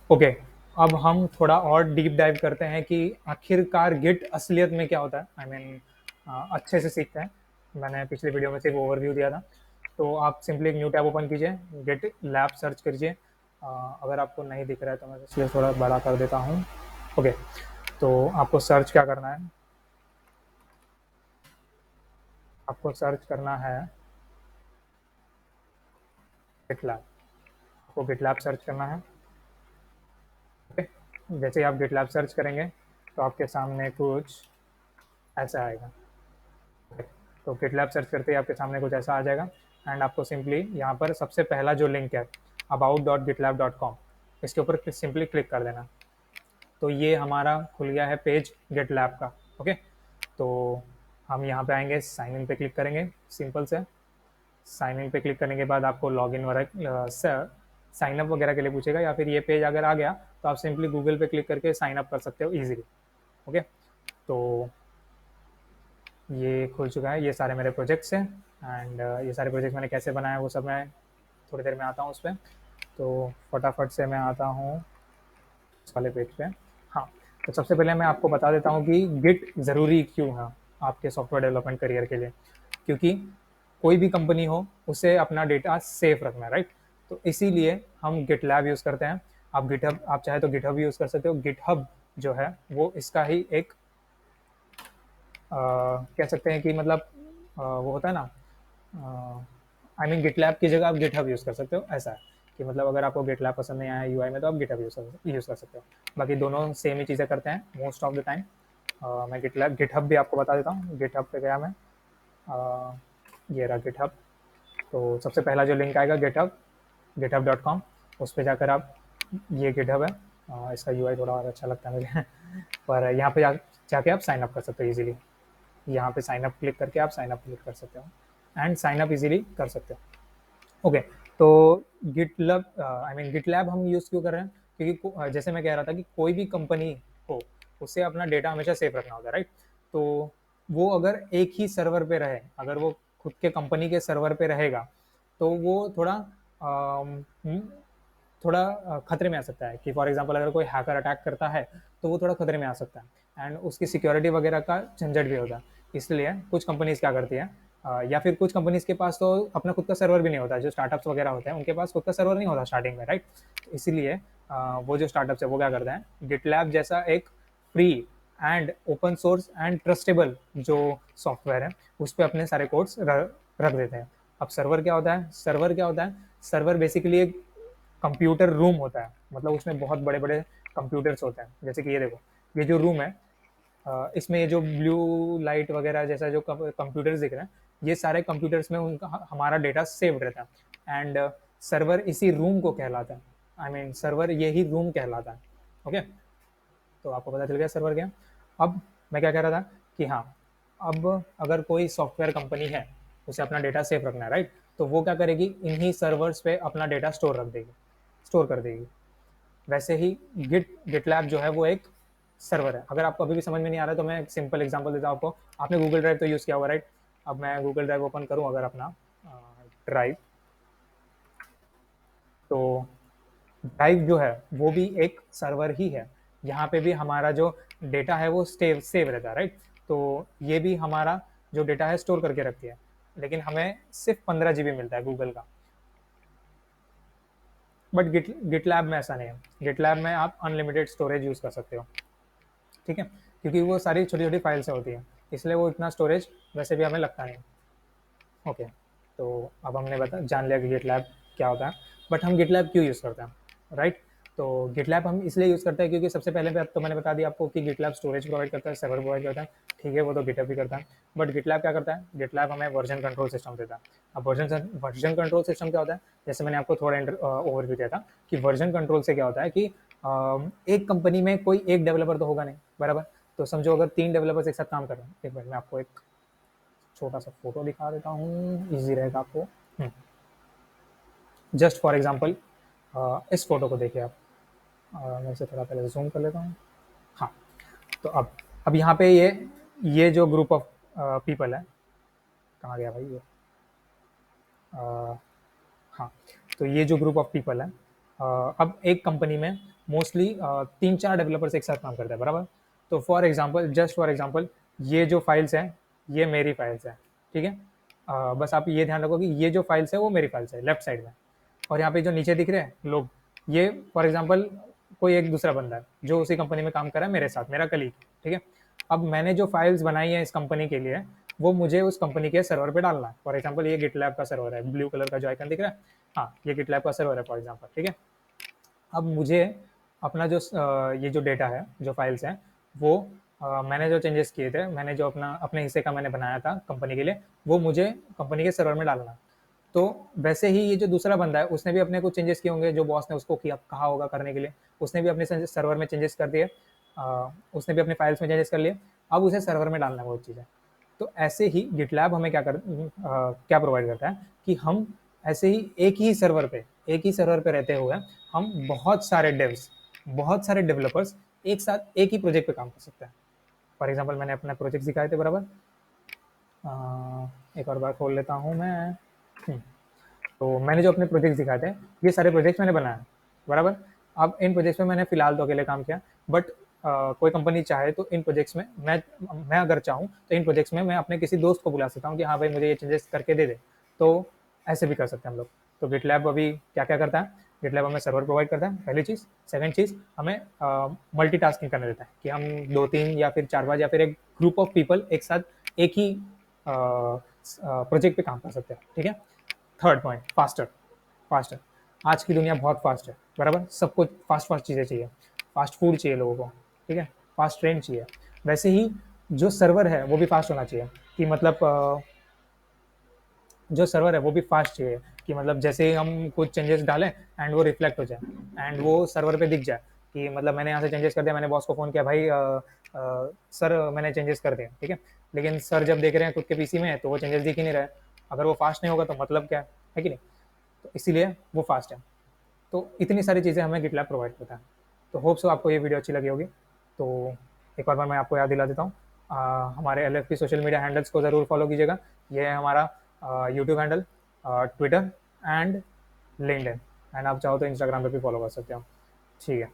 Okay, अब हम थोड़ा और डीप डाइव करते हैं कि आखिरकार गिट असलियत में क्या होता है। आई मीन अच्छे से सीखते हैं। मैंने पिछले वीडियो में सिर्फ ओवरव्यू दिया था। तो आप सिंपली एक न्यू टैब ओपन कीजिए, गिट लैब सर्च कीजिए। अगर आपको नहीं दिख रहा है तो मैं इसलिए थोड़ा बड़ा कर देता हूँ। ओके, तो आपको सर्च क्या करना है, आपको सर्च करना है गिट लैब। आपको गिट लैब सर्च करना है। ओके, जैसे ही आप गिट लैब सर्च करेंगे तो आपके सामने कुछ ऐसा आएगा। तो गिटलैब सर्च करते ही आपके सामने कुछ ऐसा आ जाएगा। एंड आपको सिंपली यहाँ पर सबसे पहला जो लिंक है about.gitlab.com, इसके ऊपर सिंपली क्लिक कर देना। तो ये हमारा खुल गया है पेज गिटलैब का। ओके, तो हम यहाँ पे आएंगे, साइन इन पे क्लिक करेंगे। सिंपल से साइन इन पे क्लिक करने के बाद आपको लॉग इन वगैरह साइन अप वगैरह के लिए पूछेगा, या फिर ये पेज अगर आ गया तो आप सिंपली गूगल पे क्लिक करके साइन अप कर सकते हो इजीली। ओके, तो ये खुल चुका है, ये सारे मेरे प्रोजेक्ट्स हैं। एंड ये सारे प्रोजेक्ट मैंने कैसे बनाए वो सब मैं थोड़ी देर में आता हूँ उस पर। तो फटाफट से मैं आता हूँ इस वाले पेज पे। हाँ, तो सबसे पहले मैं आपको बता देता हूँ कि गिट ज़रूरी क्यों है आपके सॉफ्टवेयर डेवलपमेंट करियर के लिए। क्योंकि कोई भी कंपनी हो, उसे अपना डेटा सेफ रखना है, राइट। तो इसीलिए हम गिट लैब यूज़ करते हैं। आप गिटहब, आप चाहे तो गिटहब यूज़ कर सकते हो। गिटहब जो है वो इसका ही एक कह सकते हैं कि मतलब वो होता है ना, आई मीन गिटलैब की जगह आप गिटहब यूज़ कर सकते हो। ऐसा है कि मतलब अगर आपको गिटलैब पसंद नहीं आया यूआई में तो आप गिटहब यूज़ कर सकते हो। बाकी दोनों सेम ही चीज़ें करते हैं मोस्ट ऑफ द टाइम। मैं गिटहब भी आपको बता देता हूँ। गिटहब पे गया मैं, अ, ये रहा गिटहब। तो सबसे पहला जो लिंक आएगा गिटहब, गिटहब.com, उस पर जाकर आप, ये गिटहब है। इसका यूआई थोड़ा और अच्छा लगता है मुझे पर यहाँ पे जाके आप साइन अप कर सकते हो इजीली। यहाँ पे साइन अप क्लिक करके आप साइन अप क्लिक कर सकते हो एंड साइन अप इजीली कर सकते हो। ओके, तो गिटलैब, आई मीन गिटलैब हम यूज़ क्यों कर रहे हैं? क्योंकि जैसे मैं कह रहा था कि कोई भी कंपनी हो, उसे अपना डेटा हमेशा सेफ रखना होता है, राइट। तो वो अगर एक ही सर्वर पे रहे, अगर वो खुद के कंपनी के सर्वर पे रहेगा तो वो थोड़ा थोड़ा खतरे में आ सकता है। कि फॉर एग्जांपल अगर कोई हैकर अटैक करता है तो वो थोड़ा खतरे में आ सकता है एंड उसकी सिक्योरिटी वगैरह का झंझट भी होता है। इसलिए कुछ कंपनीज क्या करती है, या फिर कुछ कंपनीज के पास तो अपना खुद का सर्वर भी नहीं होता। जो स्टार्टअप्स वगैरह होते हैं उनके पास खुद का सर्वर नहीं होता स्टार्टिंग में, राइट। इसीलिए वो जो स्टार्टअप्स है वो क्या करते हैं, गिटलैब जैसा एक free and open source and trustable जो सॉफ्टवेयर है उस पर अपने सारे कोड्स रख देते हैं। अब सर्वर क्या होता है, सर्वर क्या होता है, सर्वर बेसिकली एक कंप्यूटर रूम होता है। मतलब उसमें बहुत बड़े बड़े कंप्यूटर्स होते हैं। जैसे कि ये देखो, ये जो रूम है, इसमें ये जो ब्लू लाइट वगैरह जैसा जो कंप्यूटर्स दिख रहे हैं, ये सारे कंप्यूटर्स में उनका हमारा डेटा सेव रहता है। एंड सर्वर इसी रूम को कहलाता है। आई मीन सर्वर यही रूम कहलाता है। ओके, तो आपको पता चल गया सर्वर क्या। अब मैं क्या कह रहा था कि हाँ, अब अगर कोई सॉफ्टवेयर कंपनी है, उसे अपना डेटा सेफ रखना है, राइट। तो वो क्या करेगी, इन्हीं सर्वर्स पे अपना डेटा स्टोर रख देगी, स्टोर कर देगी। वैसे ही गिटलैब जो है वो एक सर्वर है। अगर आपको अभी भी समझ में नहीं आ रहा है तो मैं एक सिंपल एग्जांपल देता हूँ आपको। आपने गूगल ड्राइव तो यूज़ किया होगा, राइट। अब मैं गूगल ड्राइव ओपन करूँ अगर अपना ड्राइव, तो ड्राइव जो है वो भी एक सर्वर ही है। यहाँ पे भी हमारा जो डेटा है वो सेव रहता है, राइट। तो ये भी हमारा जो डेटा है स्टोर करके रखती है। लेकिन हमें सिर्फ 15 GB मिलता है गूगल का। बट गिटलैब में ऐसा नहीं है। गिटलैब में आप अनलिमिटेड स्टोरेज यूज़ कर सकते हो, ठीक है। क्योंकि वो सारी छोटी छोटी फाइल से होती है, इसलिए वो इतना स्टोरेज वैसे भी हमें लगता नहीं। ओके, तो अब हमने जान लिया कि गिटलैब क्या होता है। बट हम गिटलैब क्यों यूज़ करते हैं, राइट। तो गिटलैब हम इसलिए यूज़ करते हैं क्योंकि सबसे पहले पे तो मैंने बता दिया आपको कि गिटलैब स्टोरेज प्रोवाइड करता है, सर्वर प्रोवाइड करता है, ठीक है। वो तो गिटहब भी करता है। बट गिटलैब क्या करता है, गिटलैब हमें वर्जन कंट्रोल सिस्टम देता है। अब वर्जन कंट्रोल सिस्टम क्या होता है, जैसे मैंने आपको थोड़ा ओवरव्यू दिया था कि वर्जन कंट्रोल से क्या होता है कि एक कंपनी में कोई एक डेवलपर तो होगा नहीं, बराबर। तो समझो अगर 3 डेवलपर्स एक साथ काम कर रहे हैं, एक मिनट में आपको एक छोटा सा फोटो दिखा देता हूँ, इजी रहेगा आपको। जस्ट फॉर एग्जांपल इस फोटो को देखिए आप। मैं इसे थोड़ा पहले जूम कर लेता हूँ। हाँ, तो अब यहाँ पे ये जो ग्रुप ऑफ पीपल है, कहाँ गया भाई ये, अ, हाँ, तो ये जो ग्रुप ऑफ पीपल है, अब एक कंपनी में मोस्टली 3-4 डेवलपर्स एक साथ काम करते हैं, बराबर। तो for example, just for example, ये जो फाइल्स हैं ये मेरी फाइल्स हैं, ठीक है। बस आप ये ध्यान रखो कि ये जो फाइल्स है वो मेरी फाइल्स है लेफ्ट साइड में, और यहाँ पे जो नीचे दिख रहे हैं लोग, ये फॉर एग्जांपल कोई एक दूसरा बंदा है जो उसी कंपनी में काम कर रहा है मेरे साथ, मेरा कलीग, ठीक है। अब मैंने जो फाइल्स बनाई है इस कंपनी के लिए, वो मुझे उस कंपनी के सर्वर पे डालना है। फॉर एग्जांपल ये गिटलैब का सर्वर है, ब्लू कलर का जो आइकन दिख रहा है, हाँ ये गिटलैब का सर्वर है फॉर एग्जांपल, ठीक है। अब मुझे अपना जो ये जो डेटा है, जो फाइल्स हैं, वो मैंने जो चेंजेस किए थे, मैंने जो अपना अपने हिस्से का मैंने बनाया था कंपनी के लिए, वो मुझे कंपनी के सर्वर में डालना। तो वैसे ही ये जो दूसरा बंदा है उसने भी अपने कुछ चेंजेस किए होंगे, जो बॉस ने उसको किया कहा होगा करने के लिए, उसने भी अपने सर्वर में चेंजेस कर दिए, उसने भी अपने फाइल्स में चेंजेस कर लिए। अब उसे सर्वर में डालना है वो चीज़ें। तो ऐसे ही गिटलैब हमें क्या प्रोवाइड करता है कि हम ऐसे ही एक ही सर्वर पे रहते हुए हम बहुत सारे डेव्स, बहुत सारे डेवलपर्स एक साथ एक ही प्रोजेक्ट पे काम कर सकते हैं। फॉर एग्जांपल मैंने अपना प्रोजेक्ट दिखाए थे, बराबर। एक और बार खोल लेता हूँ मैं। तो मैंने जो अपने प्रोजेक्ट दिखाए थे, ये सारे प्रोजेक्ट्स मैंने बनाए, बराबर। अब इन प्रोजेक्ट्स में मैंने फिलहाल तो अकेले काम किया, बट कोई कंपनी चाहे तो इन प्रोजेक्ट्स में मैं अगर चाहूँ तो इन प्रोजेक्ट्स में मैं अपने किसी दोस्त को बुला सकता हूँ कि हाँ भाई मुझे ये चेंजेस करके दे दे। तो ऐसे भी कर सकते हैं हम लोग। तो गिटलैब अभी क्या क्या करता है, गिटलैब हमें सर्वर प्रोवाइड करता है, पहली चीज़। सेकंड चीज़, हमें मल्टीटास्किंग करने देता है कि हम 2-3 या फिर 4 बार या फिर एक ग्रुप ऑफ पीपल एक साथ एक ही प्रोजेक्ट पे काम कर सकते हैं, ठीक है। Third point, faster. फास्टर, आज की दुनिया बहुत फास्ट है, बराबर। सब कुछ फास्ट फास्ट चीज़ें चाहिए, फास्ट फूड चाहिए लोगों को, ठीक है, फास्ट ट्रेन चाहिए। वैसे ही जो सर्वर है वो भी फास्ट होना चाहिए, कि मतलब जो सर्वर है वो भी फास्ट चाहिए, कि मतलब जैसे ही हम कुछ चेंजेस डालें एंड वो रिफ्लेक्ट हो जाए, एंड वो सर्वर पे दिख जाए कि मतलब मैंने यहाँ से चेंजेस कर दिया, मैंने बॉस को फ़ोन किया, भाई सर मैंने चेंजेस कर दिए, ठीक है। लेकिन सर जब देख रहे हैं खुद के पीसी में तो वो चेंजेस दिख ही नहीं रहे। अगर वो फास्ट नहीं होगा तो मतलब क्या है कि नहीं। तो इसीलिए वो फास्ट है। तो इतनी सारी चीज़ें हमें गिटलैब प्रोवाइड करता है। तो होप सो आपको ये वीडियो अच्छी लगी होगी। तो एक और बार मैं आपको याद दिला देता हूँ, हमारे एल सोशल मीडिया हैंडल्स को ज़रूर फॉलो कीजिएगा। ये है हमारा YouTube handle, Twitter and LinkedIn, and आप चाहो तो इंस्टाग्राम पे भी फॉलो कर सकते हो, ठीक है।